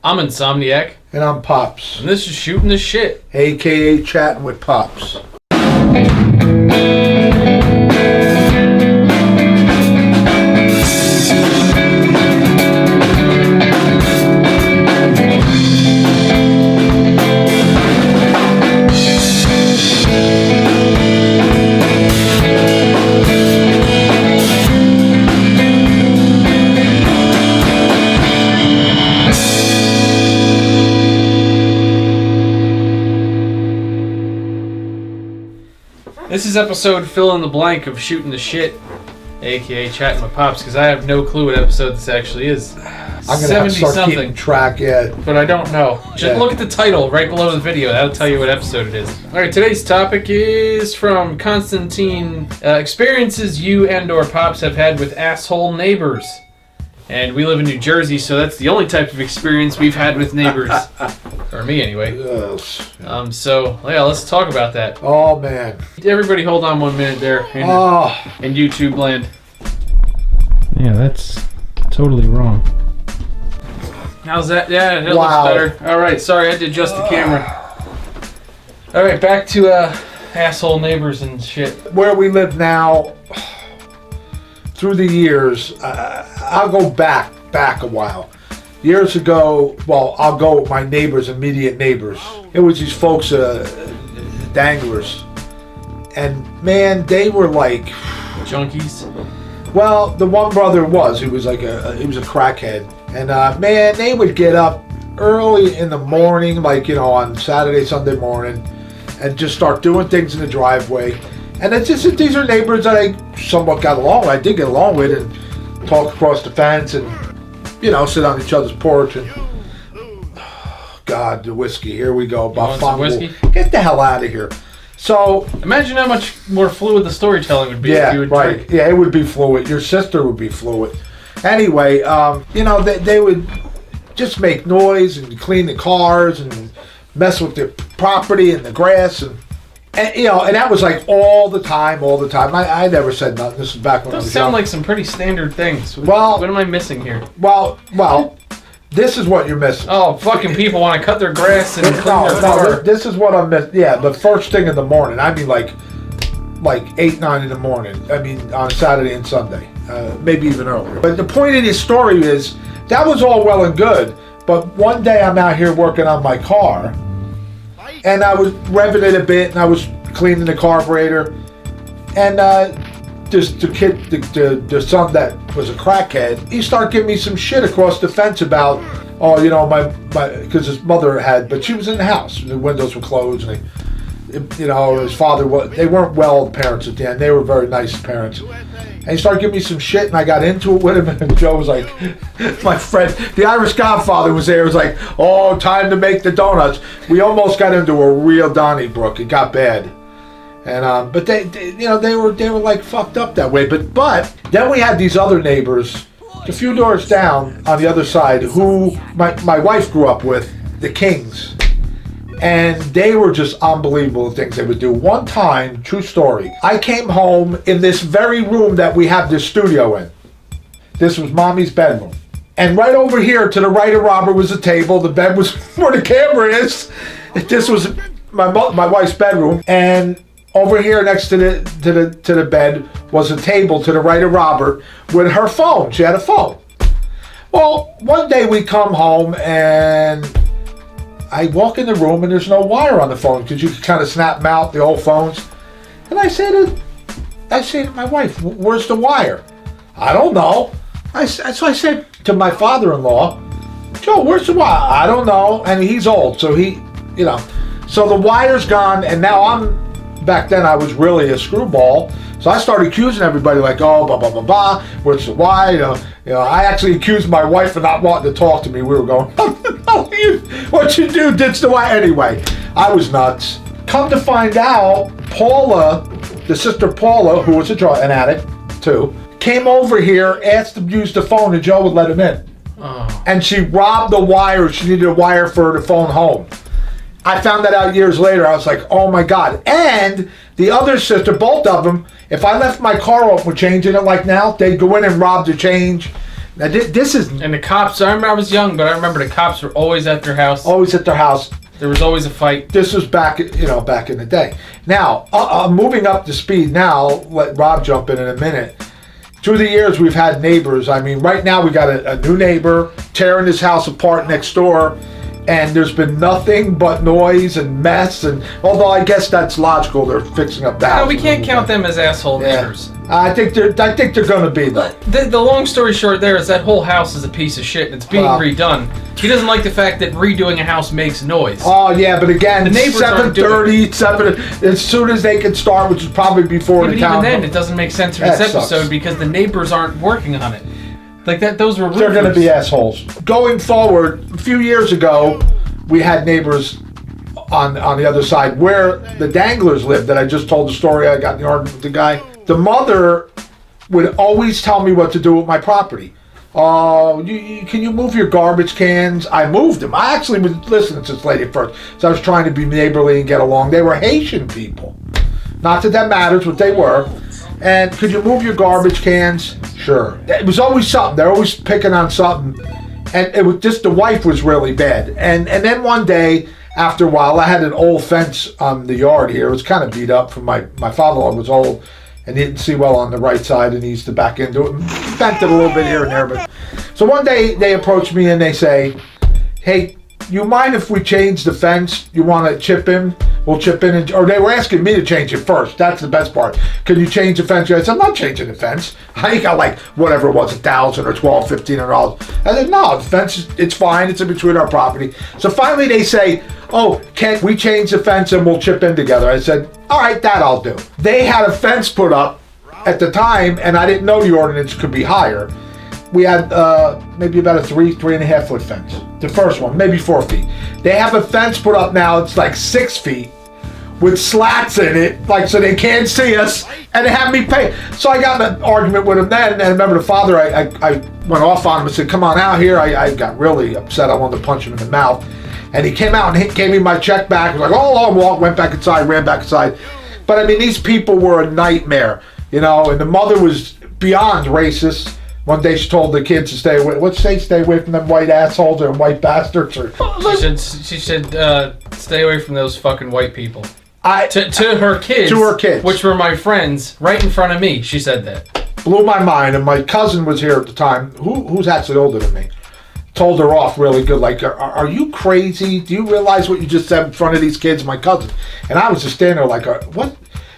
I'm Insomniac. And I'm Pops. And this is Shooting the Shit. a.k.a. Chatting with Pops. This is episode fill in the blank of Shooting the Shit, a.k.a. Chatting with Pops, because I have no clue what episode this actually is. I'm going to have to start keeping track, but I don't know. Just look at the title right below the video. That'll tell you what episode it is. Alright, today's topic is from Constantine. Experiences you and or Pops have had with asshole neighbors. And we live in New Jersey, so that's the only type of experience we've had with neighbors. Or me, anyway. Yes. So, yeah, let's talk about that. Oh, man. Everybody hold on 1 minute there in YouTube land. Yeah, that's totally wrong. How's that? Yeah, that looks better. Alright, sorry, I had to adjust the camera. Alright, back to asshole neighbors and shit. Where we live now, through the years, I'll go back a while. Years ago, I'll go with my neighbors, immediate neighbors. It was these folks, danglers. And man, they were like... junkies? Well, the one brother he was like he was a crackhead. And man, they would get up early in the morning, like, on Saturday, Sunday morning, and just start doing things in the driveway. And it's just, these are neighbors that I somewhat got along with. I did get along with, and talk across the fence and, sit on each other's porch. And God, the whiskey. Here we go. Want some whiskey? Get the hell out of here. So imagine how much more fluid the storytelling would be if you would drink. Yeah, it would be fluid. Your sister would be fluid. Anyway, they would just make noise and clean the cars and mess with the property and the grass and that was like all the time. I never said nothing. This is back when I was young. Those sound like some pretty standard things. Well, what am I missing here? Well, this is what you're missing. Oh, fucking people want to cut their grass and clean their car. This is what I'm missing. Yeah, the first thing in the morning. I mean, like 8, 9 in the morning. I mean, on Saturday and Sunday, maybe even earlier. But the point of this story is that was all well and good. But one day I'm out here working on my car. And I was revving it a bit, and I was cleaning the carburetor, and just the kid, the son that was a crackhead, he started giving me some shit across the fence about, my because his mother but she was in the house, the windows were closed, and his father they weren't well parents at the end. They were very nice parents. And he started giving me some shit, and I got into it with him, and Joe was like, my friend, the Irish Godfather was there, he was like, oh, time to make the donuts. We almost got into a real Donnybrook. It got bad. And but they were like fucked up that way. But then we had these other neighbors, a few doors down on the other side, who my wife grew up with, the Kings. And they were just unbelievable things they would do. One time, true story, I came home in this very room that we have this studio in. This was Mommy's bedroom. And right over here to the right of Robert was a table. The bed was where the camera is. This was my wife's bedroom. And over here next to the bed was a table to the right of Robert with her phone. She had a phone. Well, one day we come home and I walk in the room and there's no wire on the phone because you can kind of snap them out, the old phones. And I say to my wife, where's the wire? I don't know. So I said to my father-in-law, Joe, where's the wire? I don't know. And he's old, so so the wire's gone, and now back then I was really a screwball. So I started accusing everybody like, oh, blah, blah, blah, blah, where's the wire? I actually accused my wife of not wanting to talk to me. We were going, what you do, ditch the wire. Anyway, I was nuts. Come to find out, Paula, the sister Paula, who was an addict too, came over here, asked to use the phone, and Joe would let him in. Oh. And she robbed the wire. She needed a wire for the phone home. I found that out years later. I was like, oh my God. And the other sister, both of them, if I left my car open with change in it like now, they'd go in and rob the change. Now, this is And the cops, I remember I was young, but I remember the cops were always at their house. always at their house. There was always a fight. This was back in the day. Now, moving up to speed now, let Rob jump in a minute. Through the years, we've had neighbors. I mean, right now we got a new neighbor tearing his house apart next door, and there's been nothing but noise and mess. And although I guess that's logical, they're fixing up the house. No, we can't count them as asshole neighbors. I think they're going to be though. The long story short there is that whole house is a piece of shit and it's being redone. He doesn't like the fact that redoing a house makes noise. Oh yeah, but again, The neighbors aren't 7:30, 7 as soon as they can start, which is probably before But the town. even then, it doesn't make sense for this That episode sucks. because the neighbors aren't working on it. Like that, those were roofers. They're going to be assholes. Going forward, a few years ago, we had neighbors on the other side where the Danglers lived. That I just told the story. I got in the argument with the guy. The mother would always tell me what to do with my property. Oh, can you move your garbage cans? I moved them. I actually was listening to this lady at first, so I was trying to be neighborly and get along. They were Haitian people. Not that that matters, what they were. And could you move your garbage cans? Sure. It was always something. They're always picking on something. And it was just the wife was really bad. And then one day, after a while, I had an old fence on the yard here. It was kind of beat up from my father-in-law was old and he didn't see well on the right side and he used to back into it. Bent it a little bit here and there. But so one day they approach me and they say, hey, you mind if we change the fence? You want to chip in? We'll chip in. Or they were asking me to change it first. That's the best part. Can you change the fence? I said, I'm not changing the fence. I got like whatever it was, $1,000 or $1,200, $1,500. I said, no, the fence, it's fine. It's in between our property. So finally they say, oh, can we change the fence and we'll chip in together? I said, all right, that I'll do. They had a fence put up at the time, and I didn't know the ordinance could be higher. We had maybe about a 3.5 foot fence. The first one, maybe 4 feet. They have a fence put up now, it's like 6 feet with slats in it, like so they can't see us, and they have me pay. So I got in an argument with him then, and I remember the father, I went off on him and said, come on out here. I got really upset. I wanted to punch him in the mouth. And he came out and he gave me my check back. I was like, oh, went back inside, ran back inside. But I mean, these people were a nightmare, and the mother was beyond racist. One day she told the kids to stay away. What'd she say? Stay away from them white assholes or white bastards. Or She said, stay away from those fucking white people. To her kids. To her kids. Which were my friends, right in front of me. She said that. Blew my mind. And my cousin was here at the time, who's actually older than me. Told her off really good. Like, are you crazy? Do you realize what you just said in front of these kids? My cousin. And I was just standing there like, what?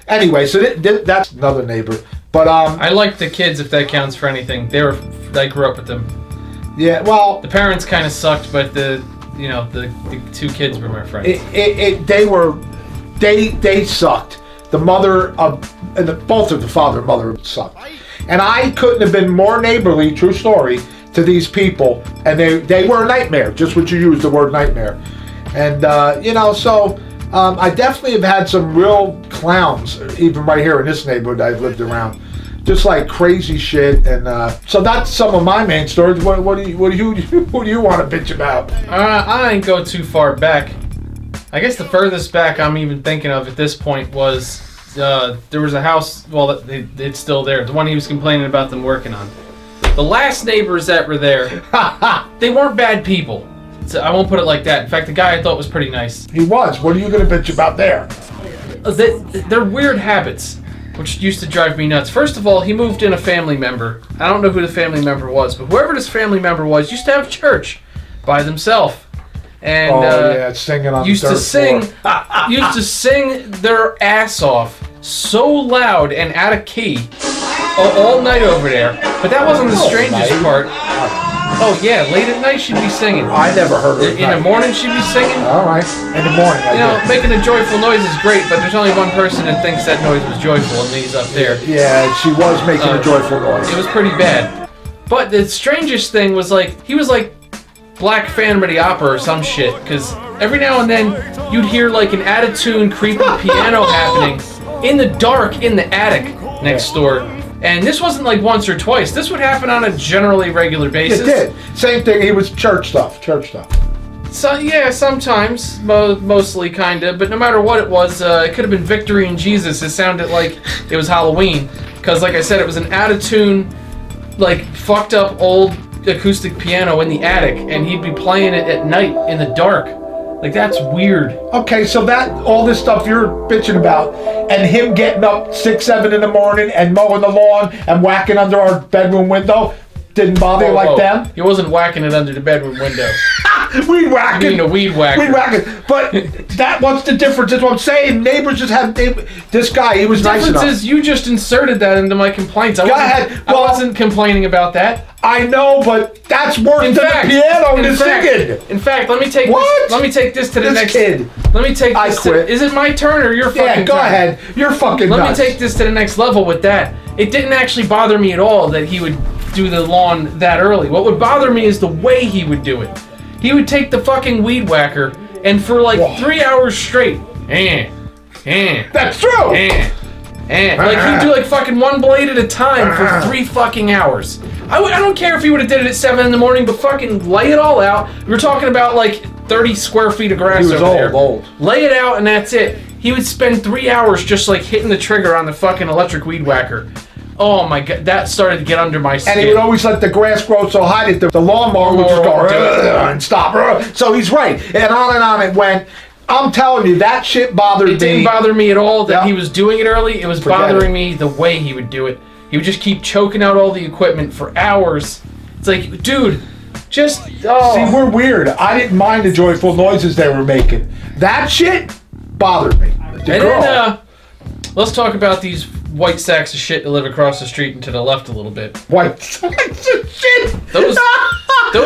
Anyway, so that's another neighbor. But I liked the kids, if that counts for anything. I grew up with them. Yeah, well, the parents kind of sucked, but the two kids were my friends. They sucked. The mother both of the father and mother sucked, and I couldn't have been more neighborly. True story to these people, and they were a nightmare. Just what you used the word nightmare, and so. I definitely have had some real clowns, even right here in this neighborhood I've lived around, just like crazy shit. And so that's some of my main stories. What do you want to bitch about? I ain't go too far back. I guess the furthest back I'm even thinking of at this point was there was a house. Well, it's still there. The one he was complaining about them working on. The last neighbors that were there, they weren't bad people. So I won't put it like that. In fact, the guy I thought was pretty nice. He was. What are you going to bitch about there? They're weird habits, which used to drive me nuts. First of all, he moved in a family member. I don't know who the family member was, but whoever this family member was used to have church by themselves. And singing on used the third to sing, floor. used to sing their ass off so loud and out of key all night over there. But that wasn't the strangest part. Oh yeah, late at night she'd be singing. I never heard her. In the morning she'd be singing. All right, in the morning. Making a joyful noise is great, but there's only one person that thinks that noise was joyful, and he's up there. Yeah, she was making a joyful noise. It was pretty bad. But the strangest thing was he was like Black Phantom of the Opera or some shit, because every now and then you'd hear like an out-of-tune, creepy piano happening in the dark in the attic next door. And this wasn't like once or twice. This would happen on a generally regular basis. It did. Same thing. It was church stuff. So yeah, sometimes, mostly kinda. But no matter what it was, it could have been Victory in Jesus. It sounded like it was Halloween, because like I said, it was an out of tune, like fucked up old acoustic piano in the attic, and he'd be playing it at night in the dark. Like, that's weird. Okay, so that all this stuff you're bitching about, and him getting up 6, 7 in the morning and mowing the lawn and whacking under our bedroom window, didn't bother you like them? He wasn't whacking it under the bedroom window. Weed whacking. You mean a weed whacker. Weed whacking. But what's the difference? That's what I'm saying. Neighbors just have, this guy, he was nice enough. The difference is you just inserted that into my complaints. I wasn't complaining about that. I know, but that's worse than the piano and the singing. In fact, let me take this to the next kid. Let me take this. Is it my turn or your fucking turn? Yeah, go ahead. You're fucking nuts. Let me take this to the next level with that. It didn't actually bother me at all that he would do the lawn that early. What would bother me is the way he would do it. He would take the fucking weed whacker and for like 3 hours straight. That's true. Like he'd do like fucking one blade at a time for 3 fucking hours. I don't care if he would have did it at 7 in the morning, but fucking lay it all out. We're talking about like 30 square feet of grass over there. He was old. Lay it out and that's it. He would spend 3 hours just like hitting the trigger on the fucking electric weed whacker. Oh my god, that started to get under my skin. And he would always let the grass grow so high that the lawnmower would just go and stop. So he's right. And on it went. I'm telling you, that shit bothered me. It didn't bother me at all that he was doing it early. It was bothering me the way he would do it. He would just keep choking out all the equipment for hours. It's like, dude, just... Oh. See, we're weird. I didn't mind the joyful noises they were making. That shit bothered me. Then, let's talk about these white sacks of shit that live across the street and to the left a little bit. White sacks of shit? Those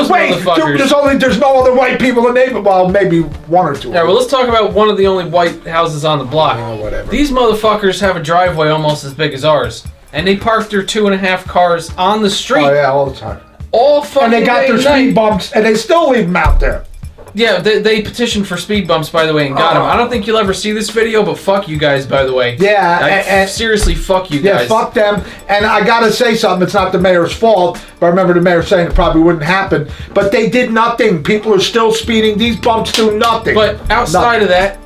motherfuckers. There's no other white people in the neighborhood. Well, maybe one or two. All right, well, let's talk about one of the only white houses on the block. Oh, whatever. These motherfuckers have a driveway almost as big as ours. And they park their 2.5 cars on the street. Oh, yeah, all the time. All fucking And they got their speed bumps, and they still leave them out there. Yeah, they petitioned for speed bumps, by the way, and got them. I don't think you'll ever see this video, but fuck you guys, by the way. Yeah, seriously, fuck you guys. Yeah, fuck them. And I gotta say something, it's not the mayor's fault, but I remember the mayor saying it probably wouldn't happen. But they did nothing. People are still speeding. These bumps do nothing. But outside of that,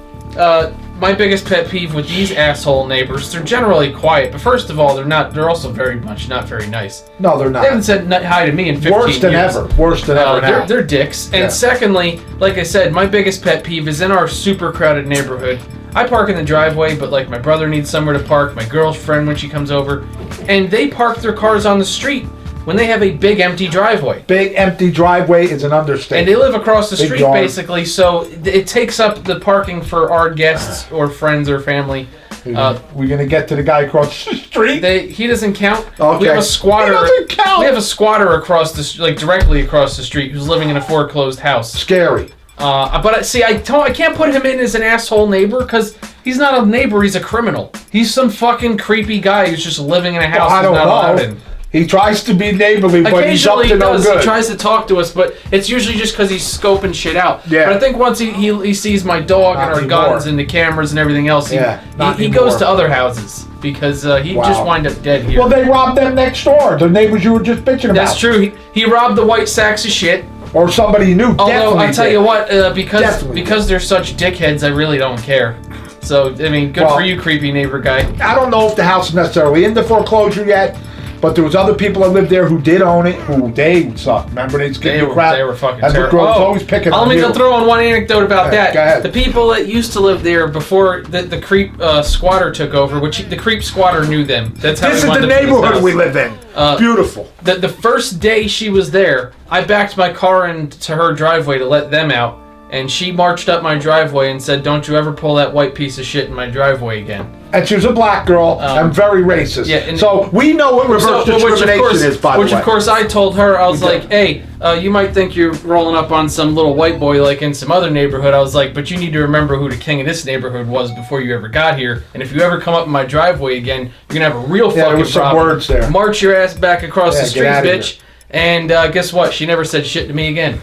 my biggest pet peeve with these asshole neighbors, they're generally quiet, but first of all, they're also very much not very nice. No, they're not. They haven't said hi to me in 15 years. Worse than ever now. They're dicks. And secondly, like I said, my biggest pet peeve is in our super crowded neighborhood. I park in the driveway, but like my brother needs somewhere to park, my girlfriend when she comes over, and they park their cars on the street when they have a big empty driveway. Big empty driveway is an understatement. And they live across the street, basically, so it takes up the parking for our guests or friends or family. We're gonna get to the guy across the street. He doesn't count. Okay. We have a squatter. He doesn't count. We have a squatter across directly across the street, who's living in a foreclosed house. Scary. But see, I can't put him in as an asshole neighbor because he's not a neighbor. He's a criminal. He's some fucking creepy guy who's just living in a house he's not allowed in. He tries to be neighborly, but he's up to no good. He tries to talk to us, but it's usually just because he's scoping shit out. Yeah. But I think once he sees my dog and our guns and the cameras and everything else, he goes to other houses because he just wind up dead here. Well, they robbed them next door. The neighbors you were just bitching about. That's true. He robbed the white sacks of shit. Or somebody you knew. Although I tell you what, because they're such dickheads, I really don't care. So I mean, good for you, creepy neighbor guy. I don't know if the house is necessarily into foreclosure yet. But there was other people that lived there who did own it, who they sucked. Remember, they were fucking terrible. Always picking Let me throw in one anecdote about that. Go ahead. The people that used to live there before the creep squatter took over, which the creep squatter knew them. That's how this is the neighborhood we live in. Beautiful. The first day she was there, I backed my car into her driveway to let them out, and she marched up my driveway and said, "Don't you ever pull that white piece of shit in my driveway again." And she was a black girl and very racist. Yeah, so we know what reverse discrimination is, by the way. Which, of course, I told her, I was like, hey, you might think you're rolling up on some little white boy like in some other neighborhood. I was like, but you need to remember who the king of this neighborhood was before you ever got here. And if you ever come up in my driveway again, you're going to have a real fucking there was some problem. Words there. March your ass back across the street, bitch. And guess what? She never said shit to me again.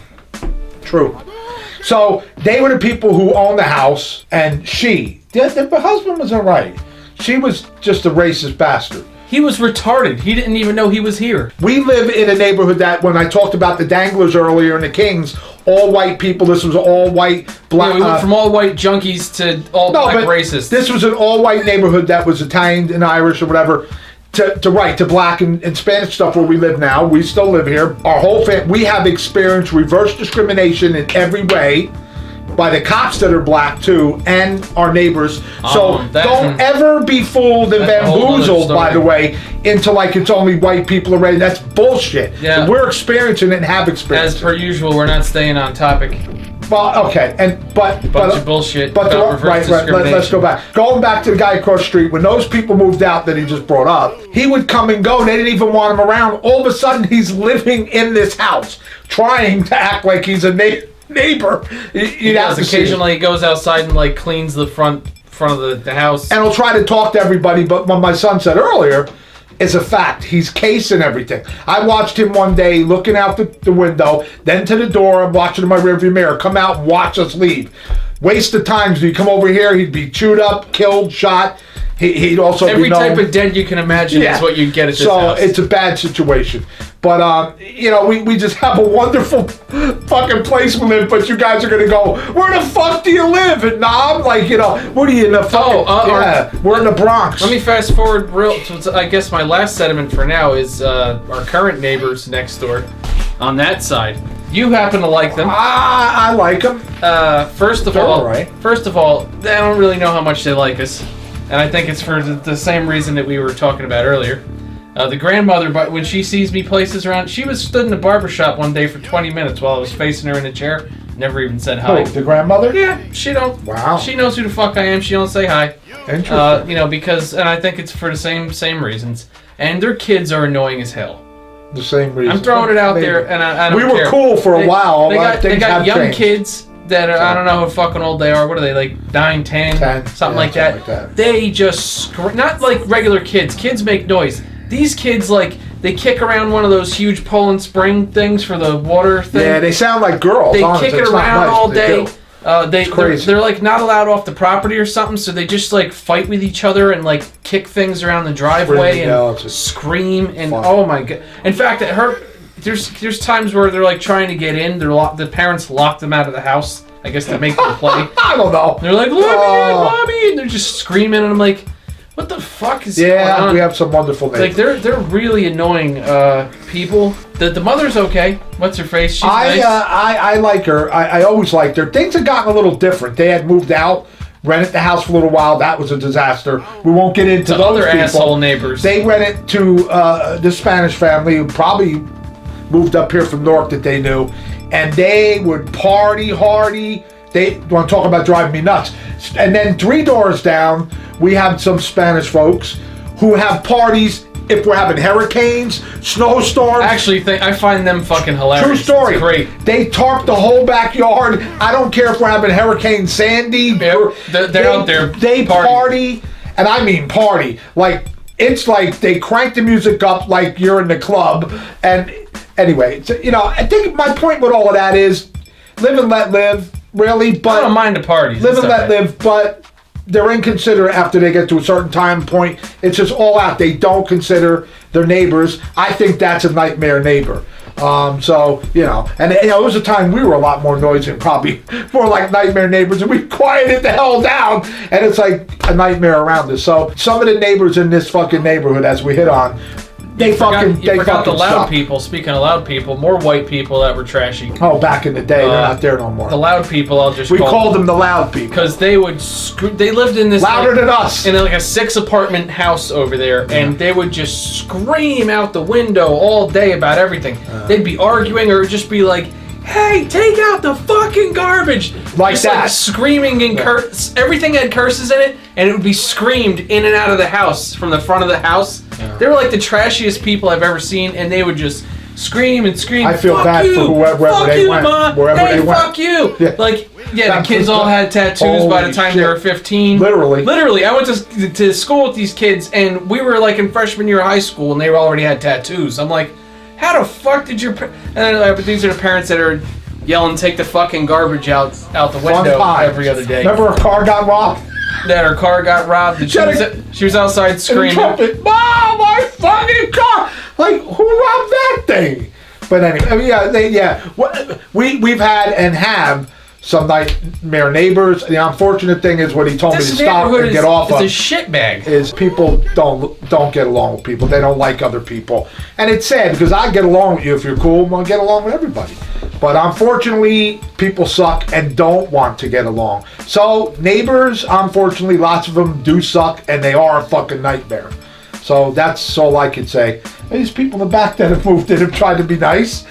True. So they were the people who owned the house, and the husband was all right. She was just a racist bastard. He was retarded. He didn't even know he was here. We live in a neighborhood that, when I talked about the Danglers earlier and the Kings, all white people, this was all white, black. We went from all white junkies to all black racists. This was an all white neighborhood that was Italian and Irish or whatever. to black and Spanish stuff where we live now. We still live here. Our whole family, we have experienced reverse discrimination in every way by the cops that are black too, and our neighbors. So don't ever be fooled and bamboozled, by the way, into like it's only white people already. That's bullshit. Yeah. We're experiencing it and have experienced As per usual, we're not staying on topic. Well, okay, but bunch of bullshit. But about reverse discrimination. Let's go back. Going back to the guy across the street, when those people moved out that he just brought up, he would come and go. They didn't even want him around. All of a sudden, he's living in this house, trying to act like he's a neighbor. He does. Occasionally, he goes outside and like cleans the front of the house, and he'll try to talk to everybody. But what my son said earlier is a fact. He's casing everything. I watched him one day looking out the window, then to the door. I'm watching in my rearview mirror. Come out and watch us leave. Waste of time. So you come over here, he'd be chewed up, killed, shot. He'd also every type of dent you can imagine is what you get at this house. So it's a bad situation. But we just have a wonderful fucking place we live. But you guys are gonna go, where the fuck do you live? And I'm like, what are you in the fucking? We're in the Bronx. Let me fast forward I guess my last sentiment for now is our current neighbors next door on that side. You happen to like them. I like them. First of all, they don't really know how much they like us. And I think it's for the same reason that we were talking about earlier. The grandmother, when she sees me places around, she was stood in the barbershop one day for 20 minutes while I was facing her in a chair. Never even said hi. Oh, the grandmother? Yeah, she don't. Wow. She knows who the fuck I am. She don't say hi. Interesting. Because, and I think it's for the same reasons. And their kids are annoying as hell. The same reason. I'm throwing it out there, and I don't care. We were cool for a while. They got young kids that are, I don't know how fucking old they are. What are they, like 9, 10, something like that. They just not like regular kids. Kids make noise. These kids, like, they kick around one of those huge Poland Spring things for the water thing. Yeah, they sound like girls. They kick it around all day. They're like not allowed off the property or something, so they just like fight with each other and like kick things around the driveway and scream and oh my god! In fact, there's times where they're like trying to get in. The parents lock them out of the house, I guess, to make them play. I don't know. They're like, "Let me in, mommy!" and they're just screaming, and I'm like, what the fuck is going on? Yeah, we have some wonderful neighbors. Like they're really annoying people. The mother's okay. What's her face? She's nice. I like her. I always liked her. Things have gotten a little different. They had moved out, rented the house for a little while. That was a disaster. We won't get into those other people. Asshole neighbors. They rented to the Spanish family who probably moved up here from Newark that they knew, and they would party hardy. They want to talk about driving me nuts. And then 3 doors down, we have some Spanish folks who have parties if we're having hurricanes, snowstorms. Actually, I find them fucking hilarious. True story. It's great. They tarp the whole backyard. I don't care if we're having Hurricane Sandy. They're out there. They party, and I mean party. Like, it's like they crank the music up like you're in the club. And anyway, I think my point with all of that is live and let live. Really, but I don't mind the parties. Live and let live, but they're inconsiderate after they get to a certain time point. It's just all out. They don't consider their neighbors. I think that's a nightmare neighbor. And it was a time we were a lot more noisy and probably more like nightmare neighbors, and we quieted the hell down, and it's like a nightmare around us. So some of the neighbors in this fucking neighborhood, as we hit on, They forgot the loud people. Speaking of loud people, more white people that were trashy. Oh, back in the day, they're not there no more. The loud people, we called them the loud people because they would they lived in this louder than us in like a 6-apartment house over there, and they would just scream out the window all day about everything. They'd be arguing or just be like, "Hey, take out the fucking garbage!" Like that, like screaming and everything had curses in it, and it would be screamed in and out of the house from the front of the house. They were like the trashiest people I've ever seen, and they would just scream and scream. I feel bad for whoever they went. Hey, fuck you! Yeah. The kids all had tattoos by the time they were 15. Literally, I went to school with these kids, and we were like in freshman year of high school, and they already had tattoos. I'm like, how the fuck did your? But these are the parents that are yelling, "Take the fucking garbage out the window" every other day. Remember, her car got robbed. That her car got robbed. And she was outside screaming, "Mom, my fucking car!" Like, who robbed that thing? But anyway, we've had and have some nightmare neighbors. The unfortunate thing is what he told me to stop and get off of. It's a shitbag. Is people don't get along with people. They don't like other people. And it's sad because I get along with you if you're cool. I'm going to get along with everybody. But unfortunately, people suck and don't want to get along. So neighbors, unfortunately, lots of them do suck and they are a fucking nightmare. So that's all I could say. These people in the back that have moved in have tried to be nice.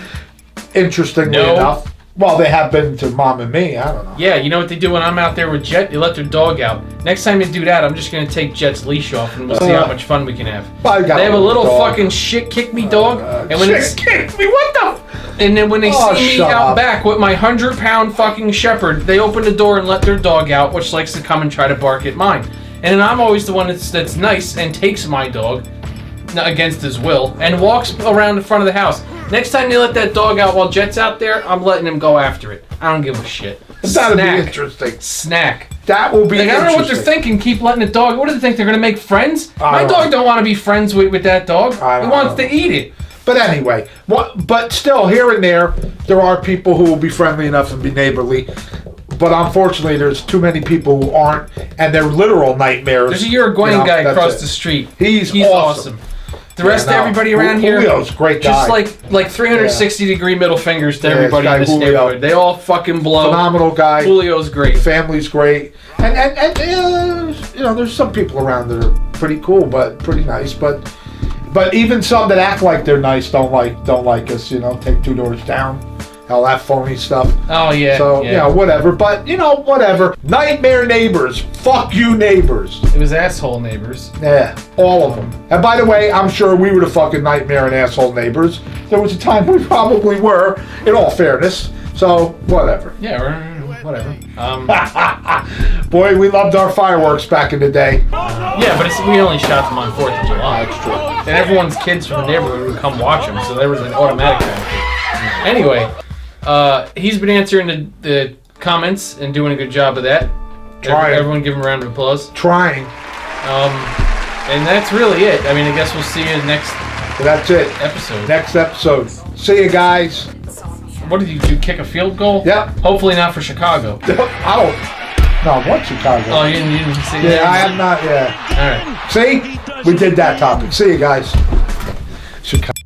Interestingly enough. Well, they have been to Mom and me. I don't know. Yeah, you know what they do when I'm out there with Jet? They let their dog out. Next time you do that, I'm just going to take Jet's leash off and we'll see how much fun we can have. They have a little fucking shit kick me dog. And when shit kick me? What the? And then when they see me out back with my 100-pound fucking shepherd, they open the door and let their dog out, which likes to come and try to bark at mine. And then I'm always the one that's nice and takes my dog against his will and walks around the front of the house. Next time they let that dog out while Jet's out there, I'm letting him go after it. I don't give a shit. That'll be interesting. Snack. That will be interesting. I don't know what they're thinking. Keep letting the dog. What do they think? They're going to make friends? My dog don't want to be friends with that dog. He wants to eat it. But anyway, but still, here and there are people who will be friendly enough and be neighborly. But unfortunately, there's too many people who aren't, and they're literal nightmares. There's a Uruguayan guy across the street. He's awesome. The rest of everybody around here, Julio's a great guy. Just like 360-degree middle fingers to everybody in this neighborhood. They all fucking blow. Phenomenal guy. Julio's great. Family's great. And you know, there's some people around that are pretty cool, but pretty nice. But even some that act like they're nice don't like us. You know, take 2 doors down. All that phony stuff. Oh, yeah. So, you know, whatever. But, you know, whatever. Nightmare neighbors. Fuck you, neighbors. It was asshole neighbors. Yeah, all of them. And by the way, I'm sure we were the fucking nightmare and asshole neighbors. There was a time we probably were, in all fairness. So, whatever. Yeah, whatever. Boy, we loved our fireworks back in the day. Yeah, but we only shot them on 4th of July. That's true. And everyone's kids from the neighborhood would come watch them, so there was an automatic benefit. Anyway... he's been answering the comments and doing a good job of that. Trying. Everyone give him a round of applause. Trying. And that's really it. I mean, I guess we'll see you next That's it. episode. Next episode. See you guys. What did you do? Kick a field goal? Yep. Hopefully not for Chicago. Oh. No, what Chicago? Oh, you didn't see that? Yeah, I am not, yeah. All right. See? We did that topic. See you guys. Chicago.